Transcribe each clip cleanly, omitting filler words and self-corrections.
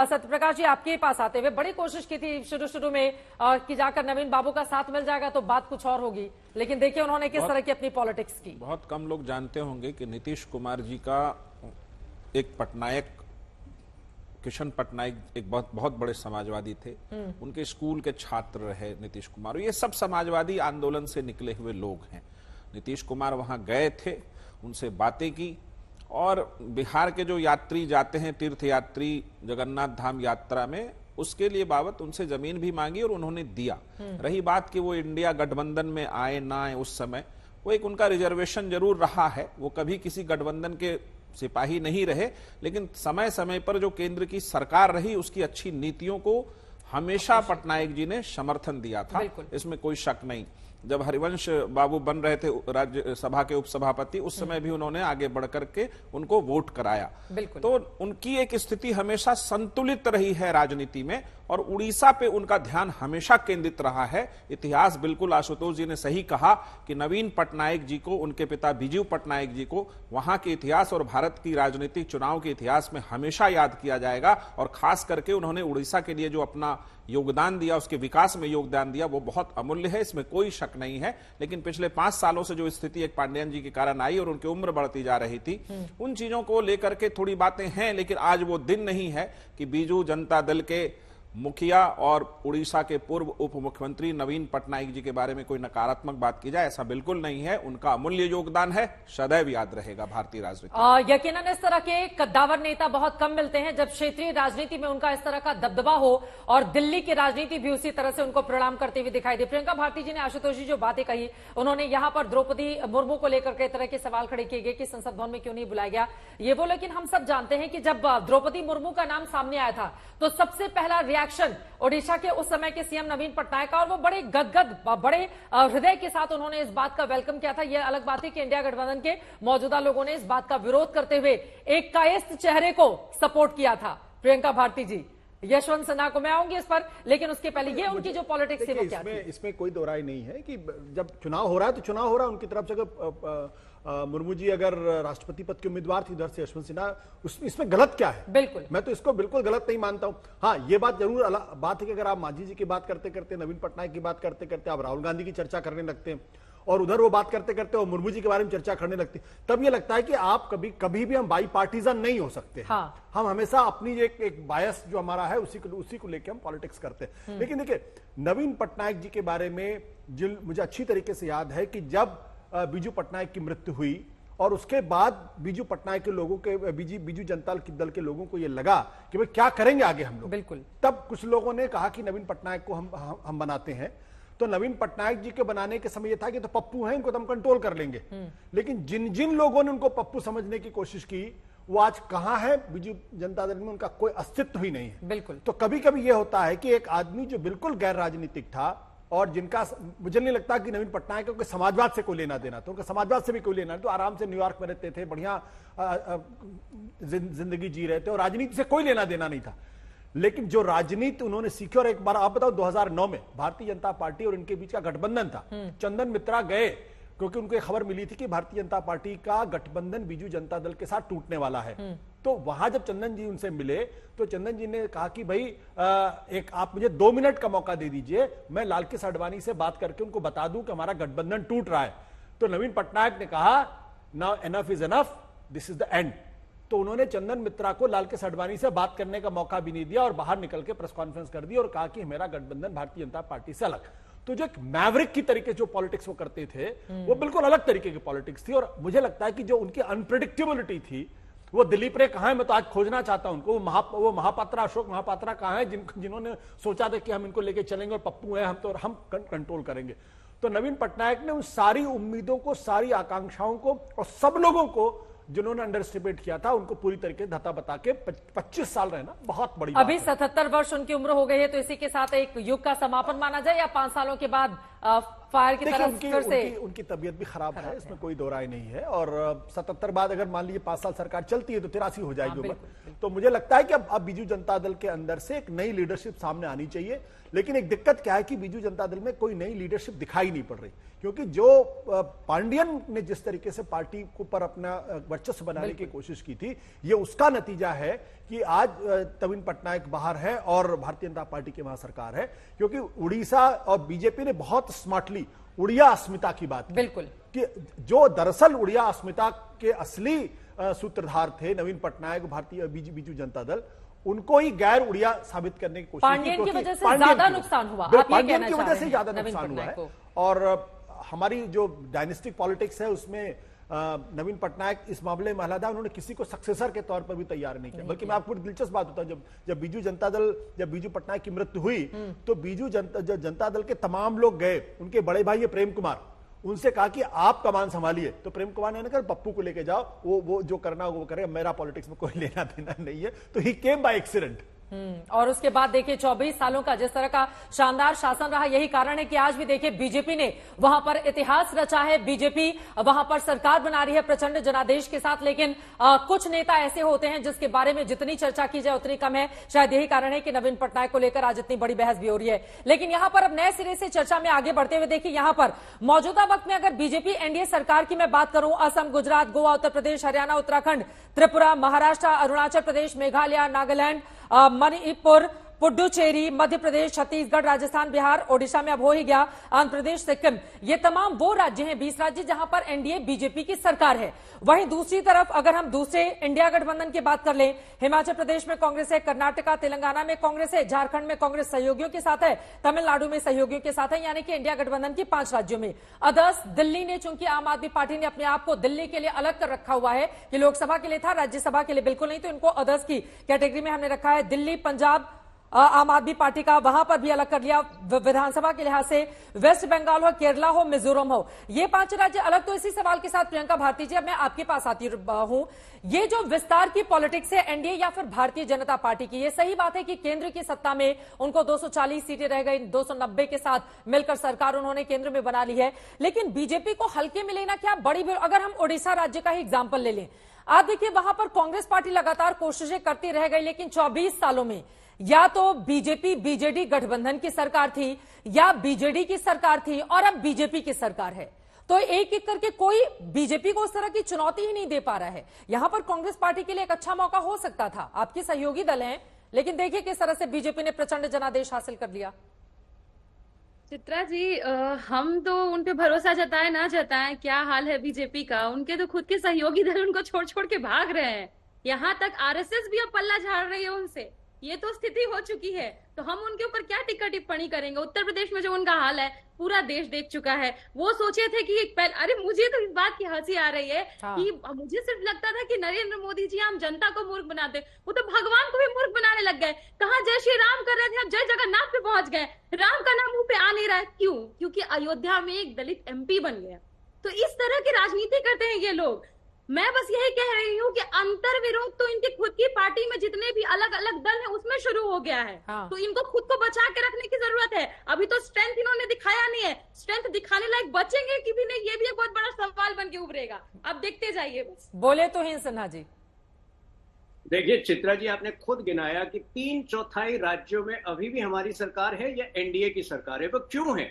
सत्यप्रकाश जी, आपके पास आते हुए बड़ी कोशिश की थी शुरू शुरू में कि जाकर नवीन बाबू का साथ मिल जाएगा तो बात कुछ और होगी, लेकिन देखिए उन्होंने किस तरह की अपनी पॉलिटिक्स की। बहुत कम लोग जानते होंगे कि नीतीश कुमार जी का एक पटनायक, किशन पटनायक एक बहुत बहुत बड़े समाजवादी थे। उनके स्कूल के छात्र रहे नीतीश कुमार। ये सब समाजवादी आंदोलन से निकले हुए लोग हैं। नीतीश कुमार वहां गए थे, उनसे बातें की, और बिहार के जो यात्री जाते हैं, तीर्थ यात्री जगन्नाथ धाम यात्रा में, उसके लिए बाबत उनसे जमीन भी मांगी और उन्होंने दिया। रही बात कि वो इंडिया गठबंधन में आए ना आए, उस समय वो एक उनका रिजर्वेशन जरूर रहा है। वो कभी किसी गठबंधन के सिपाही नहीं रहे, लेकिन समय समय पर जो केंद्र की सरकार रही उसकी अच्छी नीतियों को हमेशा पटनायक जी ने समर्थन दिया था, इसमें कोई शक नहीं। जब हरिवंश बाबू बन रहे थे राज्यसभा के उपसभापति, उस समय भी उन्होंने आगे बढ़कर के उनको वोट कराया। तो उनकी एक स्थिति हमेशा संतुलित रही है राजनीति में, और उड़ीसा पे उनका ध्यान हमेशा केंद्रित रहा है। इतिहास बिल्कुल आशुतोष जी ने सही कहा कि नवीन पटनायक जी को, उनके पिता बिजू पटनायक जी को वहां के इतिहास और भारत की राजनीतिक चुनाव के इतिहास में हमेशा याद किया जाएगा। और खास करके उन्होंने उड़ीसा के लिए जो अपना योगदान दिया, उसके विकास में योगदान दिया, वो बहुत अमूल्य है, इसमें कोई शक नहीं है। लेकिन पिछले 5 सालों से जो स्थिति एक पांडेयन जी के कारण आई और उनकी उम्र बढ़ती जा रही थी, उन चीजों को लेकर के थोड़ी बातें हैं। लेकिन आज वो दिन नहीं है कि बीजू जनता दल के मुखिया और उड़ीसा के पूर्व उप मुख्यमंत्री नवीन पटनायक जी के बारे में कोई नकारात्मक बात की जाए, ऐसा बिल्कुल नहीं है। उनका अमूल्य योगदान है, सदैव याद रहेगा भारतीय राजनीति। यकीनन इस तरह के कद्दावर नेता बहुत कम मिलते हैं जब क्षेत्रीय राजनीति में उनका इस तरह का दबदबा हो, और दिल्ली की राजनीति भी उसी तरह से उनको प्रणाम करते हुए दिखाई दे। प्रियंका भारती जी ने, आशुतोष जी जो बातें कही, उन्होंने यहां पर द्रौपदी मुर्मू को लेकर कई तरह के सवाल खड़े किए गए कि संसद भवन में क्यों नहीं बुलाया गया ये वो। लेकिन हम सब जानते हैं कि जब द्रौपदी मुर्मू का नाम सामने आया था तो सबसे पहला रिएक्शन ओडिशा के उस समय के सीएम नवीन पटनायक का, और वो बड़े गदगद, बड़े हृदय के साथ उन्होंने इस बात का वेलकम किया था। यह अलग बात है कि इंडिया गठबंधन के मौजूदा लोगों ने इस बात का विरोध करते हुए एक कायस्थ चेहरे को सपोर्ट किया था। प्रियंका भारती जी, यशवंत सिन्हा को मैं आऊंगी इस पर, लेकिन उसके पहले ये उनकी जो पॉलिटिक्स है वो क्या थी? इसमें कोई दो राय नहीं है कि जब चुनाव हो रहा है तो चुनाव हो रहा है। उनकी तरफ से मुर्मू जी अगर राष्ट्रपति पद के उम्मीदवार थी, इधर से यशवंत सिन्हा, इसमें गलत क्या है? बिल्कुल, मैं तो इसको बिल्कुल गलत नहीं मानता हूं। हाँ, ये बात जरूर बात है कि अगर आप मांझी जी की बात करते करते, नवीन पटनायक की बात करते करते आप राहुल गांधी की चर्चा करने लगते हैं, और उधर वो बात करते करते और मुर्मू जी के बारे में चर्चा करने लगती, तब ये लगता है कि आप कभी भी हम बाई पार्टीजन नहीं हो सकते। हाँ। हम हमेशा अपनी एक बायस जो हमारा है उसी को लेकर हम पॉलिटिक्स करते हैं। लेकिन देखिए, नवीन पटनायक जी के बारे में मुझे अच्छी तरीके से याद है कि जब बीजू पटनायक की मृत्यु हुई और उसके बाद बीजू पटनायक के लोगों के, बीजू जनता दल के लोगों को यह लगा कि भाई क्या करेंगे आगे हम लोग। बिल्कुल, तब कुछ लोगों ने कहा कि नवीन पटनायक को हम बनाते हैं। तो नवीन पटनायक जी के बनाने के समय यह था कि तो पप्पू हैं, इनको तो हम कंट्रोल कर लेंगे। लेकिन जिन जिन लोगों ने उनको पप्पू समझने की कोशिश की, वो आज कहां है? बीजू जनता दल में उनका कोई अस्तित्व ही नहीं है। बिल्कुल। तो कभी कभी यह होता है कि एक आदमी जो बिल्कुल गैर राजनीतिक था, और जिनका मुझे नहीं लगता कि नवीन पटनायक को समाजवाद से कोई लेना देना, तो उनका समाजवाद से भी कोई लेना, तो आराम से न्यूयॉर्क में रहते थे, बढ़िया जिंदगी जी रहे थे, और राजनीति से कोई लेना देना नहीं था। लेकिन जो राजनीति उन्होंने सीखी, और एक बार आप बताओ 2009 में भारतीय जनता पार्टी और इनके बीच का गठबंधन था। चंदन मित्रा गए क्योंकि उनको एक खबर मिली थी कि भारतीय जनता पार्टी का गठबंधन बीजू जनता दल के साथ टूटने वाला है। तो वहां जब चंदन जी उनसे मिले तो चंदन जी ने कहा कि भाई एक आप मुझे 2 मिनट का मौका दे दीजिए, मैं लाल कृष्ण आडवाणी से बात करके उनको बता दूं कि हमारा गठबंधन टूट रहा है। तो नवीन पटनायक ने कहा now enough is enough, this is the end. तो उन्होंने चंदन मित्रा को लाल कृष्ण आडवाणी से बात करने का मौका भी नहीं दिया और बाहर निकल के प्रेस कॉन्फ्रेंस कर दी और कहा कि मेरा गठबंधन भारतीय जनता पार्टी से अलग। तो जो एक मैवरिक की तरीके जो पॉलिटिक्स वो करते थे, वो बिल्कुल अलग तरीके की पॉलिटिक्स थी। और मुझे लगता है कि जो उनकी अनप्रेडिक्टेबिलिटी थी, वो दिलीप रे कहां है, मैं तो आज खोजना चाहता हूं उनको। वो महापात्रा, अशोक महापात्रा कहां है, जिन्होंने सोचा था कि हम इनको लेके चलेंगे और पप्पू है, हम कंट्रोल करेंगे। तो नवीन पटनायक ने उन सारी उम्मीदों को, सारी आकांक्षाओं को, और सब लोगों को जिन्होंने अंडर एस्टिमेट किया था, उनको पूरी तरीके से धता बता के 25 साल रहना बहुत बड़ी बात अभी 77 वर्ष उनकी उम्र हो गई है, तो इसी के साथ एक युग का समापन माना जाए, या 5 सालों के बाद फायर की तरफ फिर से? उनकी तबीयत भी खराब है, इसमें कोई दो राय नहीं है। और 77 बाद अगर मान लीजिए 5 साल सरकार चलती है तो 83 हो जाएगी उम्र। तो मुझे लगता है कि अब बीजू जनता दल के अंदर से एक नई लीडरशिप सामने आनी चाहिए। लेकिन एक दिक्कत क्या है कि बीजू जनता दल में कोई नई लीडरशिप दिखाई नहीं पड़ रही, क्योंकि जो पांडियन ने जिस तरीके से पार्टी को पर अपना वर्चस्व बनाने की कोशिश की थी, ये उसका नतीजा है कि आज नवीन पटनायक बाहर है और भारतीय जनता पार्टी की वहां सरकार है, क्योंकि उड़ीसा और बीजेपी ने बहुत स्मार्टली उड़िया अस्मिता की बात की। बिल्कुल, कि जो दरअसल उड़िया अस्मिता के असली सूत्रधार थे नवीन पटनायक, भारतीय बीजू जनता दल, उनको ही गैर उड़िया साबित करने की कोशिश पांडियन की वजह से ज्यादा नुकसान हुआ। आप ये पांडियन कहना की चाह वजह रहे से हैं ज्यादा नवीन नुकसान हुआ पटनायक है। को। और हमारी जो डायनेस्टिक पॉलिटिक्स है उसमें नवीन पटनायक इस मामले में महलादा, उन्होंने किसी को सक्सेसर के तौर पर भी तैयार नहीं किया। बल्कि मैं आपको दिलचस्प बात बताऊं, जब बीजू पटनायक की मृत्यु हुई तो जनता दल के तमाम लोग गए, उनके बड़े भाई प्रेम कुमार, उनसे कहा कि आप कमान संभालिए। तो प्रेम कुमार ने कहा पप्पू को लेके जाओ, वो जो करना वो करे, मेरा पॉलिटिक्स में कोई लेना देना नहीं है। तो ही केम बाय एक्सीडेंट। और उसके बाद देखिए 24 सालों का जिस तरह का शानदार शासन रहा, यही कारण है कि आज भी देखिए बीजेपी ने वहां पर इतिहास रचा है। बीजेपी वहां पर सरकार बना रही है प्रचंड जनादेश के साथ। लेकिन कुछ नेता ऐसे होते हैं जिसके बारे में जितनी चर्चा की जाए उतनी कम है। शायद यही कारण है कि नवीन पटनायक को लेकर आज इतनी बड़ी बहस भी हो रही है। लेकिन यहां पर अब नए सिरे से चर्चा में आगे बढ़ते हुए देखिए, यहां पर मौजूदा वक्त में अगर बीजेपी एनडीए सरकार की मैं बात करूं, असम, गुजरात, गोवा, उत्तर प्रदेश, हरियाणा, उत्तराखंड, त्रिपुरा, महाराष्ट्र, अरुणाचल प्रदेश, मेघालय, नागालैंड, मणिपुर, पुडुचेरी, मध्य प्रदेश, छत्तीसगढ़, राजस्थान, बिहार, ओडिशा में अब हो ही गया, आंध्र प्रदेश, सिक्किम, ये तमाम वो राज्य हैं, 20 राज्य जहां पर एनडीए बीजेपी की सरकार है। वहीं दूसरी तरफ अगर हम दूसरे इंडिया गठबंधन की बात कर लें, हिमाचल प्रदेश में कांग्रेस है, कर्नाटका, तेलंगाना में कांग्रेस है, झारखंड में कांग्रेस सहयोगियों के साथ है, तमिलनाडु में सहयोगियों के साथ है, यानी कि इंडिया गठबंधन की 5 राज्यों में। अदर्स दिल्ली ने, चूंकि आम आदमी पार्टी ने अपने आप को दिल्ली के लिए अलग कर रखा हुआ है कि लोकसभा के लिए था, राज्यसभा के लिए बिल्कुल नहीं, तो इनको अदर्स की कैटेगरी में हमने रखा है। दिल्ली, पंजाब, आम आदमी पार्टी का वहां पर भी अलग कर लिया विधानसभा के लिहाज से। वेस्ट बंगाल हो, केरला हो, मिजोरम हो, ये 5 राज्य अलग। तो इसी सवाल के साथ प्रियंका भारती जी, अब मैं आपके पास आती हूं, ये जो विस्तार की पॉलिटिक्स है एनडीए या फिर भारतीय जनता पार्टी की, ये सही बात है कि केंद्र की सत्ता में उनको 240 सीटें रह गई, 290 के साथ मिलकर सरकार उन्होंने केंद्र में बना ली है। लेकिन बीजेपी को हल्के में लेना क्या बड़ी, अगर हम ओडिशा राज्य का ही एग्जाम्पल ले लें, आप देखिए वहां पर कांग्रेस पार्टी लगातार कोशिशें करती रह गई, लेकिन 24 सालों में या तो बीजेपी बीजेडी गठबंधन की सरकार थी या बीजेडी की सरकार थी, और अब बीजेपी की सरकार है। तो एक एक करके कोई बीजेपी को उस तरह की चुनौती ही नहीं दे पा रहा है। यहां पर कांग्रेस पार्टी के लिए एक अच्छा मौका हो सकता था, आपके सहयोगी दल हैं, लेकिन देखिए किस तरह से बीजेपी ने प्रचंड जनादेश हासिल कर लिया। चित्रा जी, हम तो उन पे भरोसा जताए ना जताए, क्या हाल है बीजेपी का, उनके तो खुद के सहयोगी दल उनको छोड़ छोड़ के भाग रहे हैं। यहाँ तक आरएसएस भी अब पल्ला झाड़ रही है उनसे, ये तो स्थिति हो चुकी है। तो हम उनके ऊपर क्या टिक्का टिप्पणी करेंगे। उत्तर प्रदेश में जो उनका हाल है पूरा देश देख चुका है। वो सोचे थे कि अरे मुझे तो इस बात की हंसी आ रही है कि मुझे सिर्फ लगता था कि नरेंद्र मोदी जी आम जनता को मूर्ख बनाते, वो तो भगवान को भी मूर्ख बनाने लग गए। कहाँ जय श्री राम कर रहे थे, अब जय जगन्नाथ पे पहुंच गए। राम का नाम मुंह पे आ नहीं रहा है, क्यों? क्योंकि अयोध्या में एक दलित एमपी बन गया। तो इस तरह की राजनीति करते हैं ये लोग। मैं बस यही कह रही हूँ कि अंतर विरोध तो इनके खुद की पार्टी में जितने भी अलग अलग दल है उसमें शुरू हो गया है। तो इनको खुद को बचा के रखने की जरूरत है। अभी तो स्ट्रेंथ इन्होंने दिखाया नहीं है, स्ट्रेंथ दिखाने लायक बचेंगे कि भी नहीं, ये भी एक बहुत बड़ा सवाल बन के उभरेगा। अब देखते जाइए बस। बोले तो ही सिन्हा जी। देखिए चित्रा जी, आपने खुद गिनाया कि 3/4 राज्यों में अभी भी हमारी सरकार है या एनडीए की सरकार है। वो क्यों है?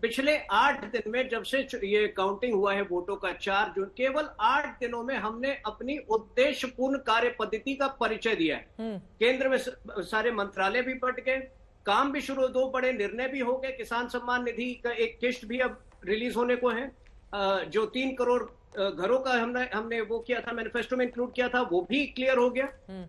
पिछले 8 दिन में, जब से ये काउंटिंग हुआ है वोटों का 4 जून, केवल 8 दिनों में हमने अपनी उद्देश्यपूर्ण कार्य पद्धति का परिचय दिया है। केंद्र में सारे मंत्रालय भी बट गए, काम भी शुरू, 2 बड़े निर्णय भी हो गए। किसान सम्मान निधि का एक किस्त भी अब रिलीज होने को है। जो 3 करोड़ घरों का हमने वो किया था, मैनिफेस्टो में इंक्लूड किया था, वो भी क्लियर हो गया।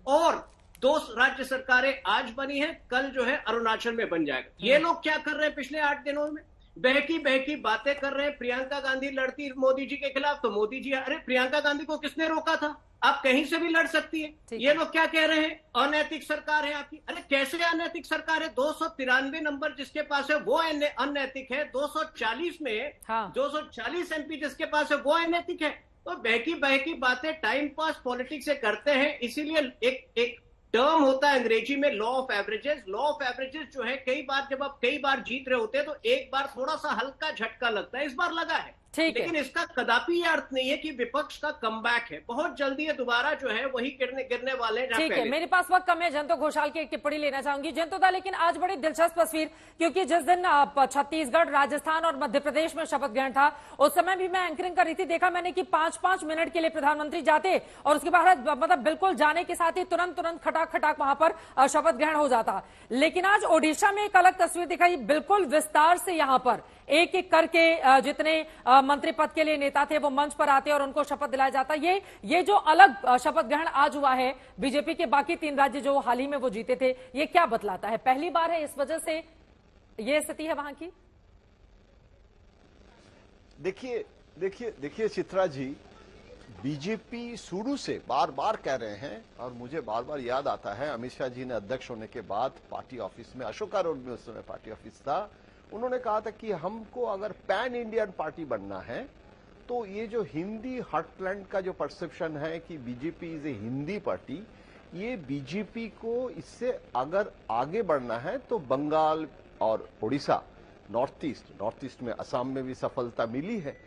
और 2 राज्य सरकारें आज बनी है, कल जो है अरुणाचल में बन जाएगा। ये लोग क्या कर रहे हैं पिछले 8 दिनों में? बहकी बातें कर रहे हैं। प्रियंका गांधी लड़ती मोदी जी के खिलाफ, तो मोदी जी, अरे प्रियंका गांधी को किसने रोका था? आप कहीं से भी लड़ सकती है। ये लोग क्या कह रहे हैं? अनैतिक सरकार है आपकी। अरे कैसे अनैतिक सरकार है? 293 नंबर जिसके पास है वो अनैतिक है। 240 में 240 एमपी जिसके पास है वो अनैतिक है। तो बहकी बातें टाइम पास पॉलिटिक्स से करते हैं। इसीलिए एक टर्म होता है अंग्रेजी में, law of averages. Law of averages जो है, कई बार जब आप कई बार जीत रहे होते हैं तो एक बार थोड़ा सा हल्का झटका लगता है, इस बार लगा है। ठीक है। लेकिन इसका कदापि ये अर्थ नहीं है कि विपक्ष का कमबैक है। बहुत जल्दी ये दोबारा जो है वही गिरने वाले हैं जहां ठीक है, पहले मेरे पास वक्त कम है। जयंतो घोषाल की एक टिप्पणी लेना चाहूंगी। जयंतो दा, लेकिन आज बड़ी दिलचस्प तस्वीर, क्योंकि जिस दिन छत्तीसगढ़, राजस्थान और मध्य प्रदेश में शपथ ग्रहण था, उस समय भी मैं एंकरिंग कर रही थी, देखा मैंने कि 5-5 मिनट के लिए प्रधानमंत्री जाते और उसके बाद मतलब बिल्कुल जाने के साथ ही तुरंत खटाक खटाक वहां पर शपथ ग्रहण हो जाता। लेकिन आज ओडिशा में एक अलग तस्वीर दिखाई, बिल्कुल विस्तार से यहां पर एक एक करके जितने मंत्री पद के लिए नेता थे वो मंच पर आते और उनको शपथ दिलाया जाता। ये जो अलग शपथ ग्रहण आज हुआ है बीजेपी के बाकी 3 राज्य जो हाल ही में वो जीते थे, ये क्या बतलाता है? पहली बार है इस वजह से ये स्थिति है वहां की? देखिए चित्रा जी, बीजेपी शुरू से बार बार कह रहे हैं, और मुझे बार बार याद आता है अमित शाह जी ने अध्यक्ष होने के बाद पार्टी ऑफिस में, अशोका रोड में उस समय पार्टी ऑफिस था, उन्होंने कहा था कि हमको अगर पैन इंडियन पार्टी बनना है तो ये जो हिंदी हार्टलैंड का जो परसेप्शन है कि BJP is a Hindi party, ये बीजेपी को इससे अगर आगे बढ़ना है तो बंगाल और उड़ीसा, नॉर्थ ईस्ट में असम में भी सफलता मिली है,